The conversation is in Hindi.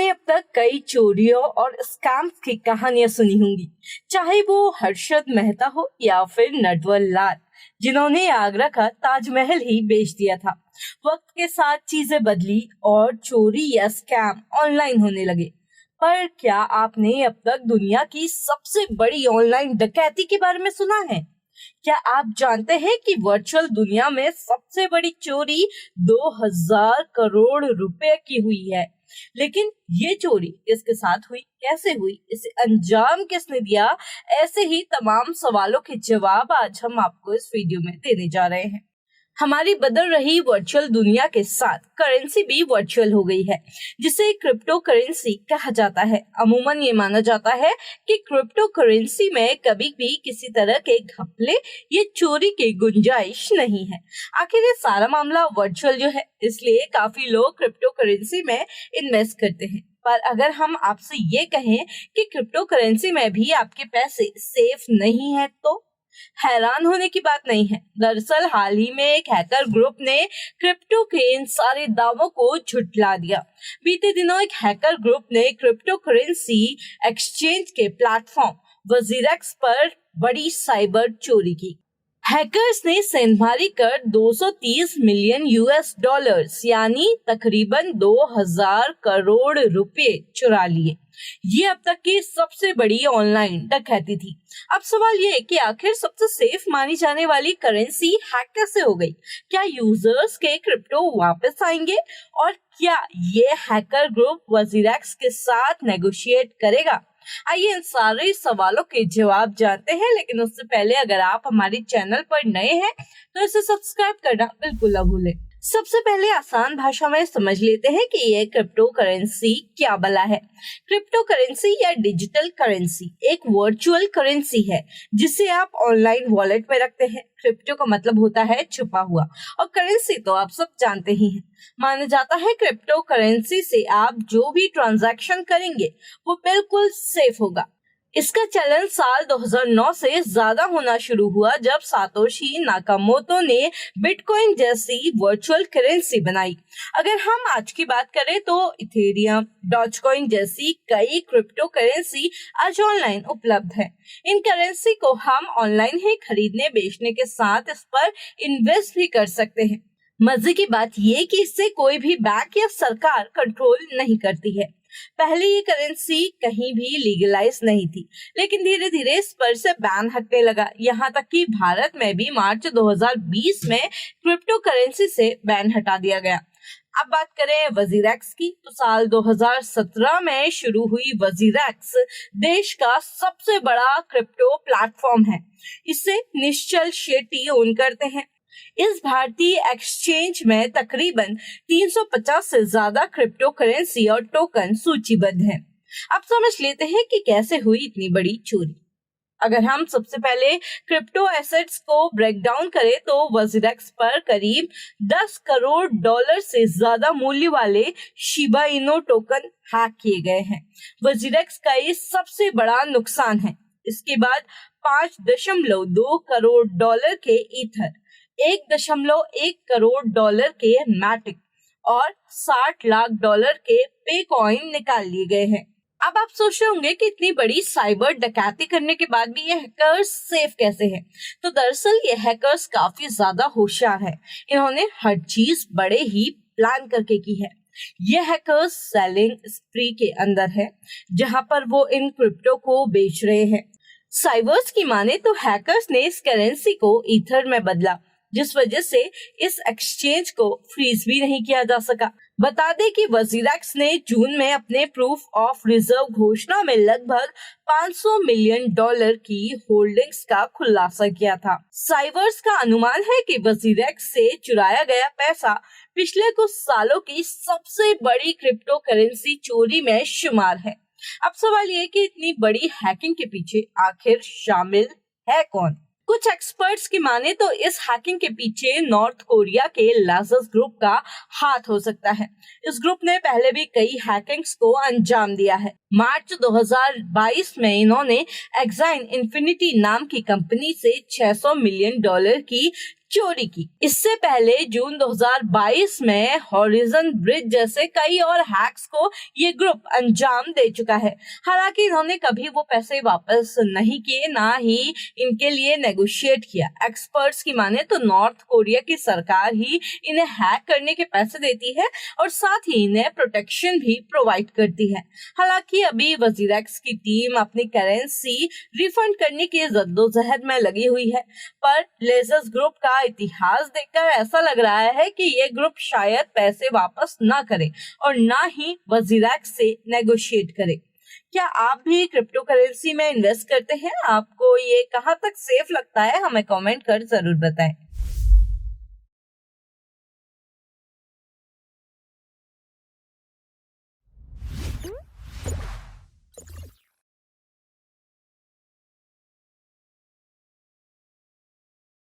आपने अब तक कई चोरियों और स्कैम्स की कहानियां सुनी होंगी, चाहे वो हर्षद मेहता हो या फिर नटवर लाल, जिन्होंने आगरा का ताजमहल ही बेच दिया था। वक्त के साथ चीजें बदली और चोरी या स्कैम ऑनलाइन होने लगे। पर क्या आपने अब तक दुनिया की सबसे बड़ी ऑनलाइन डकैती के बारे में सुना है? क्या आप जानते हैं कि वर्चुअल दुनिया में सबसे बड़ी चोरी 2000 करोड़ रुपए की हुई है? लेकिन ये चोरी किसके साथ हुई, कैसे हुई, इसे अंजाम किसने दिया? ऐसे ही तमाम सवालों के जवाब आज हम आपको इस वीडियो में देने जा रहे हैं। हमारी बदल रही वर्चुअल दुनिया के साथ करेंसी भी वर्चुअल हो गई है, जिसे क्रिप्टो करेंसी कहा जाता है। अमूमन ये माना जाता है कि क्रिप्टो करेंसी में कभी भी किसी तरह के घपले या चोरी की गुंजाइश नहीं है। आखिर ये सारा मामला वर्चुअल जो है, इसलिए काफी लोग क्रिप्टो करेंसी में इन्वेस्ट करते हैं। पर अगर हम आपसे ये कहें कि क्रिप्टो करेंसी में भी आपके पैसे सेफ नहीं है, तो हैरान होने की बात नहीं है। दरअसल हाल ही में एक हैकर ग्रुप ने क्रिप्टो के इन सारे दावों को झुठला दिया। बीते दिनों एक हैकर ग्रुप ने क्रिप्टो करेंसी एक्सचेंज के प्लेटफॉर्म वजीरेक्स पर बड़ी साइबर चोरी की। हैकर्स ने सेंधमारी कर 230 मिलियन यूएस डॉलर्स यानी तकरीबन 2000 करोड़ रुपए चुरा लिए। ये अब तक की सबसे बड़ी ऑनलाइन डकैती थी। अब सवाल ये है कि आखिर सबसे सेफ मानी जाने वाली करेंसी हैक कैसे हो गई? क्या यूजर्स के क्रिप्टो वापस आएंगे? और क्या ये हैकर ग्रुप वजीरेक्स के साथ नेगोशिएट करेगा? आइए इन सारे सवालों के जवाब जानते हैं, लेकिन उससे पहले अगर आप हमारे चैनल पर नए हैं तो इसे सब्सक्राइब करना बिल्कुल न भूलें। सबसे पहले आसान भाषा में समझ लेते हैं कि ये क्रिप्टो करेंसी क्या भला है। क्रिप्टो करेंसी या डिजिटल करेंसी एक वर्चुअल करेंसी है जिसे आप ऑनलाइन वॉलेट में रखते हैं। क्रिप्टो का मतलब होता है छुपा हुआ, और करेंसी तो आप सब जानते ही हैं। माना जाता है क्रिप्टो करेंसी से आप जो भी ट्रांजैक्शन करेंगे वो बिल्कुल सेफ होगा। इसका चलन साल 2009 से ज्यादा होना शुरू हुआ, जब सातोशी नाकामोटो ने बिटकॉइन जैसी वर्चुअल करेंसी बनाई। अगर हम आज की बात करें तो इथेरियम, डॉजकॉइन जैसी कई क्रिप्टो करेंसी आज ऑनलाइन उपलब्ध है। इन करेंसी को हम ऑनलाइन ही खरीदने बेचने के साथ इस पर इन्वेस्ट भी कर सकते हैं। मजे की बात ये कि इससे कोई भी बैंक या सरकार कंट्रोल नहीं करती है। पहले ये करेंसी कहीं भी लीगलाइज नहीं थी, लेकिन धीरे धीरे इस पर से बैन हटने लगा। यहाँ तक कि भारत में भी मार्च 2020 में क्रिप्टो करेंसी से बैन हटा दिया गया। अब बात करें वजीरेक्स की, तो साल 2017 में शुरू हुई वजीरेक्स देश का सबसे बड़ा क्रिप्टो प्लेटफॉर्म है। इसे निश्चल शेट्टी ओन करते हैं। इस भारतीय एक्सचेंज में तकरीबन 350 से ज्यादा क्रिप्टो करेंसी और टोकन सूचीबद्ध हैं। अब समझ लेते हैं कि कैसे हुई इतनी बड़ी चोरी। अगर हम सबसे पहले क्रिप्टो एसेट्स को ब्रेक डाउन करें तो वजीरेक्स पर करीब 10 करोड़ डॉलर से ज्यादा मूल्य वाले शिबा इनो टोकन हैक किए गए हैं। वजीरेक्स का ये सबसे बड़ा नुकसान है। इसके बाद 5.2 करोड़ डॉलर के ईथर, 1.1 करोड़ डॉलर के मैटिक और 60 लाख डॉलर के पे कॉइन निकाल लिए गए हैं। अब आप सोच रहे होंगे कि इतनी बड़ी साइबर डकैती करने के बाद भी ये हैकर्स सेफ कैसे हैं? तो दरअसल ये हैकर्स काफी ज्यादा होशियार है। इन्होंने हर चीज बड़े ही प्लान करके की है। ये हैकर्स सेलिंग स्प्री के अंदर है, जहां पर वो इन क्रिप्टो को बेच रहे हैं। साइबर्स की माने तो हैकर्स ने इस करेंसी को ईथर में बदला, जिस वजह से इस एक्सचेंज को फ्रीज भी नहीं किया जा सका। बता दें कि वजीरेक्स ने जून में अपने प्रूफ ऑफ रिजर्व घोषणा में लगभग 500 मिलियन डॉलर की होल्डिंग्स का खुलासा किया था। साइबर्स का अनुमान है कि वजीरेक्स से चुराया गया पैसा पिछले कुछ सालों की सबसे बड़ी क्रिप्टो करेंसी चोरी में शुमार है। अब सवाल ये कि इतनी बड़ी हैकिंग के पीछे आखिर शामिल है कौन? कुछ एक्सपर्ट्स की माने तो इस हैकिंग के पीछे नॉर्थ कोरिया के लाजस ग्रुप का हाथ हो सकता है। इस ग्रुप ने पहले भी कई हैकिंग्स को अंजाम दिया है। मार्च 2022 में इन्होंने एक्साइन इन्फिनिटी नाम की कंपनी से 600 मिलियन डॉलर की चोरी की। इससे पहले जून 2022 में हॉरिजन ब्रिज जैसे कई और हैक्स को ये ग्रुप अंजाम दे चुका है। हालांकि इन्होंने कभी वो पैसे वापस नहीं किए, ना ही इनके लिए नेगोशिएट किया। एक्सपर्ट्स की माने तो नॉर्थ कोरिया की सरकार ही इन्हें हैक करने के पैसे देती है और साथ ही इन्हें प्रोटेक्शन भी प्रोवाइड करती है। हालांकि अभी वजीरेक्स की टीम अपनी करेंसी रिफंड करने की जद्दोजहद में लगी हुई है, पर लेजर्स ग्रुप का इतिहास देखकर ऐसा लग रहा है कि ये ग्रुप शायद पैसे वापस ना करे और ना ही वजीरेक्स से नेगोशिएट करे। क्या आप भी क्रिप्टो करेंसी में इन्वेस्ट करते हैं? आपको ये कहाँ तक सेफ लगता है? हमें कमेंट कर जरूर बताएं।